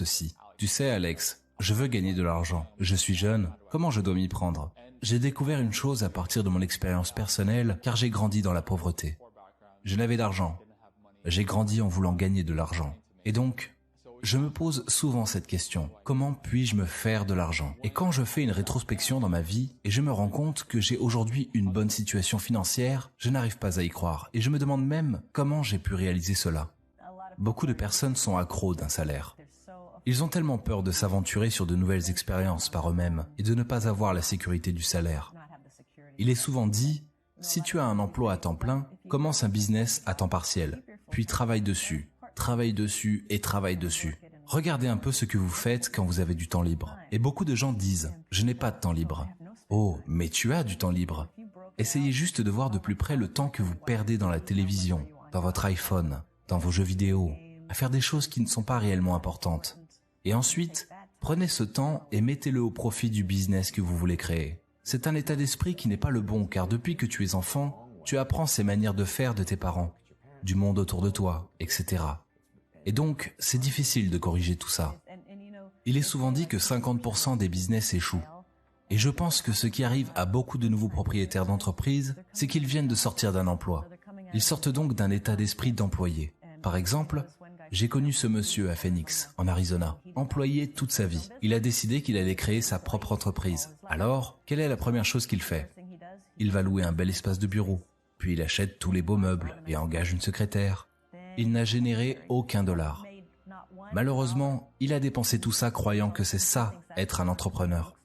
ceci. Tu sais, Alex, je veux gagner de l'argent. Je suis jeune. Comment je dois m'y prendre? J'ai découvert une chose à partir de mon expérience personnelle car j'ai grandi dans la pauvreté. Je n'avais d'argent. J'ai grandi en voulant gagner de l'argent. Et donc, je me pose souvent cette question. Comment puis-je me faire de l'argent? Et quand je fais une rétrospection dans ma vie et je me rends compte que j'ai aujourd'hui une bonne situation financière, je n'arrive pas à y croire. Et je me demande même comment j'ai pu réaliser cela. Beaucoup de personnes sont accros d'un salaire. Ils ont tellement peur de s'aventurer sur de nouvelles expériences par eux-mêmes et de ne pas avoir la sécurité du salaire. Il est souvent dit, si tu as un emploi à temps plein, commence un business à temps partiel, puis travaille dessus et travaille dessus. Regardez un peu ce que vous faites quand vous avez du temps libre. Et beaucoup de gens disent, je n'ai pas de temps libre. Oh, mais tu as du temps libre. Essayez juste de voir de plus près le temps que vous perdez dans la télévision, dans votre iPhone, dans vos jeux vidéo, à faire des choses qui ne sont pas réellement importantes. Et ensuite, prenez ce temps et mettez-le au profit du business que vous voulez créer. C'est un état d'esprit qui n'est pas le bon car depuis que tu es enfant, tu apprends ces manières de faire de tes parents, du monde autour de toi, etc. Et donc, c'est difficile de corriger tout ça. Il est souvent dit que 50% des business échouent. Et je pense que ce qui arrive à beaucoup de nouveaux propriétaires d'entreprises, c'est qu'ils viennent de sortir d'un emploi. Ils sortent donc d'un état d'esprit d'employé. Par exemple, j'ai connu ce monsieur à Phoenix, en Arizona, employé toute sa vie. Il a décidé qu'il allait créer sa propre entreprise. Alors, quelle est la première chose qu'il fait? Il va louer un bel espace de bureau, puis il achète tous les beaux meubles et engage une secrétaire. Il n'a généré aucun dollar. Malheureusement, il a dépensé tout ça croyant que c'est ça, être un entrepreneur.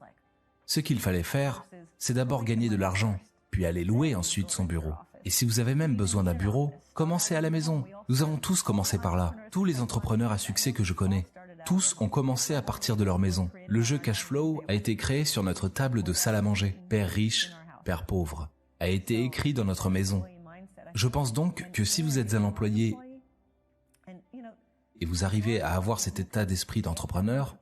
Ce qu'il fallait faire, c'est d'abord gagner de l'argent, puis aller louer ensuite son bureau. Et si vous avez même besoin d'un bureau, commencez à la maison. Nous avons tous commencé par là. Tous les entrepreneurs à succès que je connais, tous ont commencé à partir de leur maison. Le jeu Cashflow a été créé sur notre table de salle à manger. Père riche, père pauvre, a été écrit dans notre maison. Je pense donc que si vous êtes un employé et vous arrivez à avoir cet état d'esprit d'entrepreneur,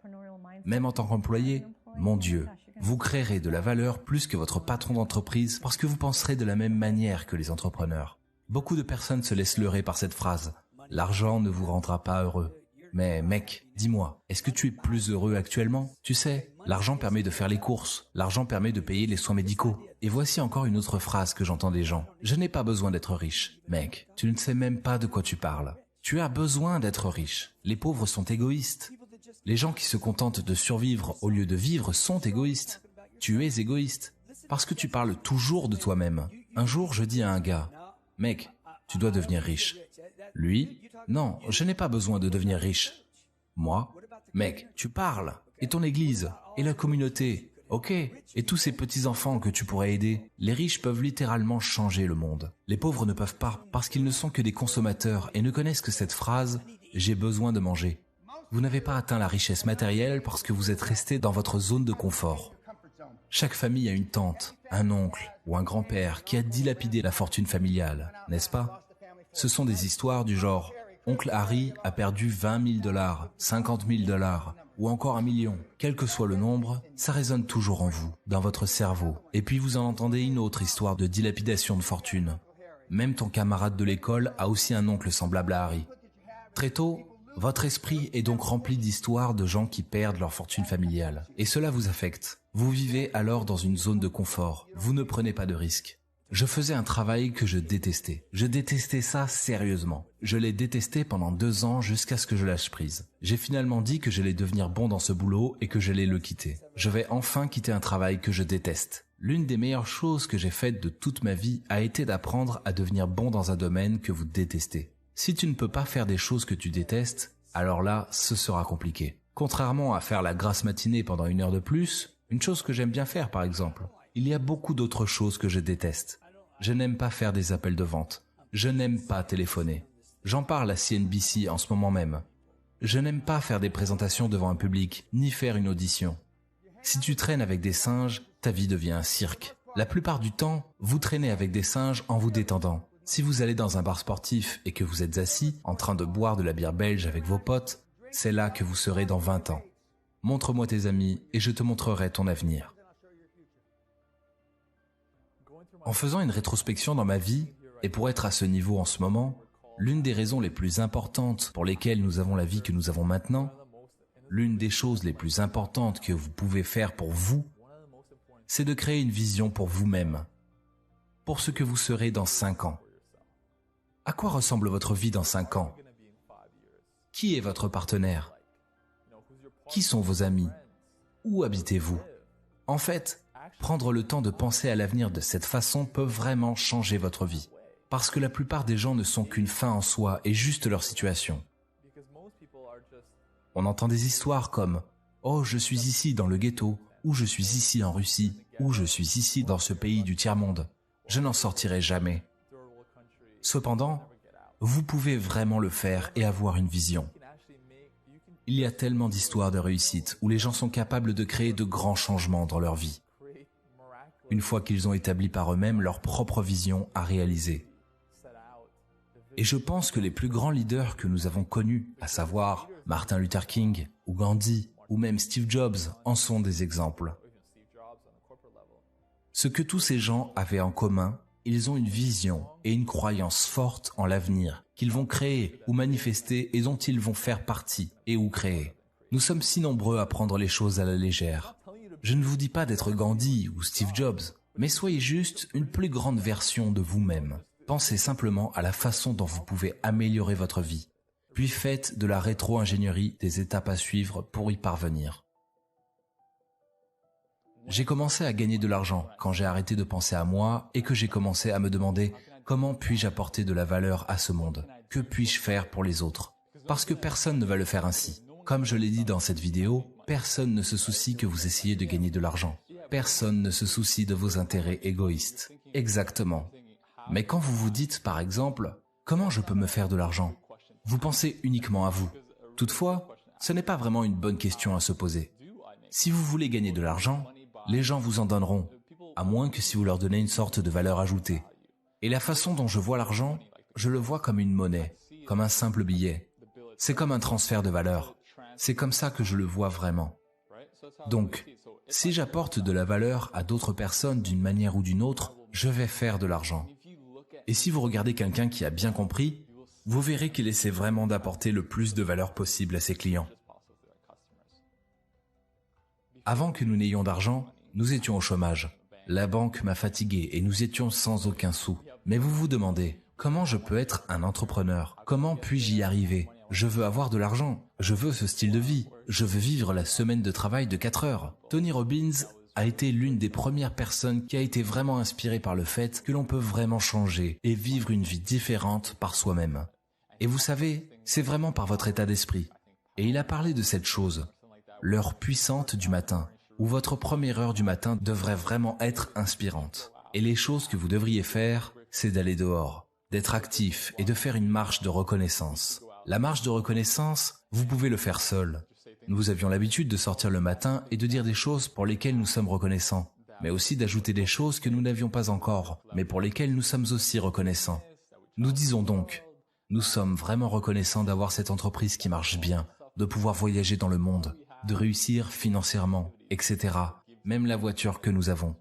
même en tant qu'employé, mon Dieu, vous créerez de la valeur plus que votre patron d'entreprise parce que vous penserez de la même manière que les entrepreneurs. Beaucoup de personnes se laissent leurrer par cette phrase. L'argent ne vous rendra pas heureux. Mais mec, dis-moi, est-ce que tu es plus heureux actuellement? Tu sais, l'argent permet de faire les courses, l'argent permet de payer les soins médicaux. Et voici encore une autre phrase que j'entends des gens. Je n'ai pas besoin d'être riche. Mec, tu ne sais même pas de quoi tu parles. Tu as besoin d'être riche. Les pauvres sont égoïstes. Les gens qui se contentent de survivre au lieu de vivre sont égoïstes. Tu es égoïste parce que tu parles toujours de toi-même. Un jour, je dis à un gars, « Mec, tu dois devenir riche. » Lui, « Non, je n'ai pas besoin de devenir riche. » Moi, « Mec, tu parles. Et ton église, et la communauté, ok, et tous ces petits-enfants que tu pourrais aider. Les riches peuvent littéralement changer le monde. Les pauvres ne peuvent pas parce qu'ils ne sont que des consommateurs et ne connaissent que cette phrase « J'ai besoin de manger ». Vous n'avez pas atteint la richesse matérielle parce que vous êtes resté dans votre zone de confort. Chaque famille a une tante, un oncle ou un grand-père qui a dilapidé la fortune familiale, n'est-ce pas? Ce sont des histoires du genre « Oncle Harry a perdu 20 000 $, 50 000 $ ou encore 1 million ». Quel que soit le nombre, ça résonne toujours en vous, dans votre cerveau. Et puis vous en entendez une autre histoire de dilapidation de fortune. Même ton camarade de l'école a aussi un oncle semblable à Harry. Très tôt, votre esprit est donc rempli d'histoires de gens qui perdent leur fortune familiale. Et cela vous affecte. Vous vivez alors dans une zone de confort. Vous ne prenez pas de risques. Je faisais un travail que je détestais. Je détestais ça sérieusement. Je l'ai détesté pendant 2 ans jusqu'à ce que je lâche prise. J'ai finalement dit que j'allais devenir bon dans ce boulot et que j'allais le quitter. Je vais enfin quitter un travail que je déteste. L'une des meilleures choses que j'ai faites de toute ma vie a été d'apprendre à devenir bon dans un domaine que vous détestez. Si tu ne peux pas faire des choses que tu détestes, alors là, ce sera compliqué. Contrairement à faire la grasse matinée pendant 1 heure de plus, une chose que j'aime bien faire par exemple, il y a beaucoup d'autres choses que je déteste. Je n'aime pas faire des appels de vente. Je n'aime pas téléphoner. J'en parle à CNBC en ce moment même. Je n'aime pas faire des présentations devant un public, ni faire une audition. Si tu traînes avec des singes, ta vie devient un cirque. La plupart du temps, vous traînez avec des singes en vous détendant. Si vous allez dans un bar sportif et que vous êtes assis, en train de boire de la bière belge avec vos potes, c'est là que vous serez dans 20 ans. Montre-moi tes amis et je te montrerai ton avenir. En faisant une rétrospection dans ma vie, et pour être à ce niveau en ce moment, l'une des raisons les plus importantes pour lesquelles nous avons la vie que nous avons maintenant, l'une des choses les plus importantes que vous pouvez faire pour vous, c'est de créer une vision pour vous-même, pour ce que vous serez dans 5 ans. À quoi ressemble votre vie dans 5 ans? Qui est votre partenaire? Qui sont vos amis? Où habitez-vous? En fait, prendre le temps de penser à l'avenir de cette façon peut vraiment changer votre vie. Parce que la plupart des gens ne sont qu'une fin en soi et juste leur situation. On entend des histoires comme « Oh, je suis ici dans le ghetto » ou « Je suis ici en Russie » ou « Je suis ici dans ce pays du tiers-monde. Je n'en sortirai jamais. » Cependant, vous pouvez vraiment le faire et avoir une vision. Il y a tellement d'histoires de réussite où les gens sont capables de créer de grands changements dans leur vie, une fois qu'ils ont établi par eux-mêmes leur propre vision à réaliser. Et je pense que les plus grands leaders que nous avons connus, à savoir Martin Luther King ou Gandhi ou même Steve Jobs, en sont des exemples. Ce que tous ces gens avaient en commun, ils ont une vision et une croyance forte en l'avenir qu'ils vont créer ou manifester et dont ils vont faire partie et ou créer. Nous sommes si nombreux à prendre les choses à la légère. Je ne vous dis pas d'être Gandhi ou Steve Jobs, mais soyez juste une plus grande version de vous-même. Pensez simplement à la façon dont vous pouvez améliorer votre vie, puis faites de la rétro-ingénierie des étapes à suivre pour y parvenir. J'ai commencé à gagner de l'argent quand j'ai arrêté de penser à moi et que j'ai commencé à me demander comment puis-je apporter de la valeur à ce monde? Que puis-je faire pour les autres? Parce que personne ne va le faire ainsi. Comme je l'ai dit dans cette vidéo, personne ne se soucie que vous essayez de gagner de l'argent. Personne ne se soucie de vos intérêts égoïstes. Exactement. Mais quand vous vous dites, par exemple, « Comment je peux me faire de l'argent ?» vous pensez uniquement à vous. Toutefois, ce n'est pas vraiment une bonne question à se poser. Si vous voulez gagner de l'argent, les gens vous en donneront, à moins que si vous leur donnez une sorte de valeur ajoutée. Et la façon dont je vois l'argent, je le vois comme une monnaie, comme un simple billet. C'est comme un transfert de valeur. C'est comme ça que je le vois vraiment. Donc, si j'apporte de la valeur à d'autres personnes d'une manière ou d'une autre, je vais faire de l'argent. Et si vous regardez quelqu'un qui a bien compris, vous verrez qu'il essaie vraiment d'apporter le plus de valeur possible à ses clients. Avant que nous n'ayons d'argent, nous étions au chômage. La banque m'a fatigué et nous étions sans aucun sou. Mais vous vous demandez, comment je peux être un entrepreneur? Comment puis-je y arriver? Je veux avoir de l'argent. Je veux ce style de vie. Je veux vivre la semaine de travail de 4 heures. Tony Robbins a été l'une des premières personnes qui a été vraiment inspirée par le fait que l'on peut vraiment changer et vivre une vie différente par soi-même. Et vous savez, c'est vraiment par votre état d'esprit. Et il a parlé de cette chose, l'heure puissante du matin, où votre première heure du matin devrait vraiment être inspirante. Et les choses que vous devriez faire, c'est d'aller dehors, d'être actif et de faire une marche de reconnaissance. La marche de reconnaissance, vous pouvez le faire seul. Nous avions l'habitude de sortir le matin et de dire des choses pour lesquelles nous sommes reconnaissants, mais aussi d'ajouter des choses que nous n'avions pas encore, mais pour lesquelles nous sommes aussi reconnaissants. Nous disons donc, nous sommes vraiment reconnaissants d'avoir cette entreprise qui marche bien, de pouvoir voyager dans le monde, de réussir financièrement, etc. Même la voiture que nous avons.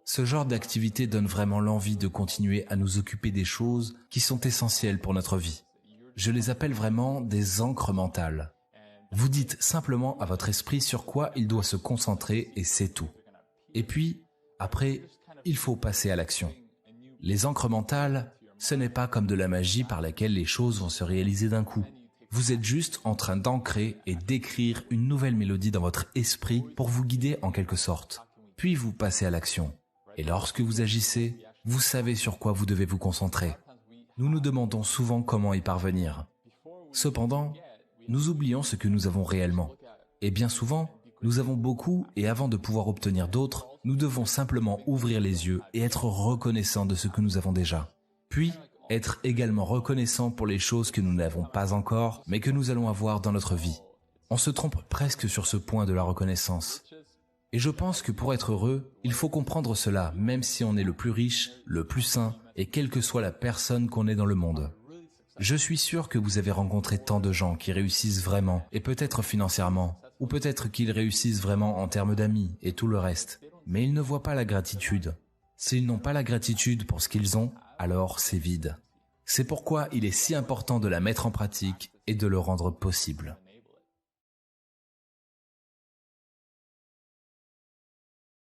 Ce genre d'activité donne vraiment l'envie de continuer à nous occuper des choses qui sont essentielles pour notre vie. Je les appelle vraiment des ancres mentales. Vous dites simplement à votre esprit sur quoi il doit se concentrer et c'est tout. Et puis, après, il faut passer à l'action. Les ancres mentales, ce n'est pas comme de la magie par laquelle les choses vont se réaliser d'un coup. Vous êtes juste en train d'ancrer et d'écrire une nouvelle mélodie dans votre esprit pour vous guider en quelque sorte. Puis vous passez à l'action. Et lorsque vous agissez, vous savez sur quoi vous devez vous concentrer. Nous nous demandons souvent comment y parvenir. Cependant, nous oublions ce que nous avons réellement. Et bien souvent, nous avons beaucoup et avant de pouvoir obtenir d'autres, nous devons simplement ouvrir les yeux et être reconnaissants de ce que nous avons déjà. Puis, être également reconnaissants pour les choses que nous n'avons pas encore, mais que nous allons avoir dans notre vie. On se trompe presque sur ce point de la reconnaissance. Et je pense que pour être heureux, il faut comprendre cela, même si on est le plus riche, le plus sain, et quelle que soit la personne qu'on est dans le monde. Je suis sûr que vous avez rencontré tant de gens qui réussissent vraiment, et peut-être financièrement, ou peut-être qu'ils réussissent vraiment en termes d'amis et tout le reste, mais ils ne voient pas la gratitude. S'ils n'ont pas la gratitude pour ce qu'ils ont, alors c'est vide. C'est pourquoi il est si important de la mettre en pratique et de le rendre possible.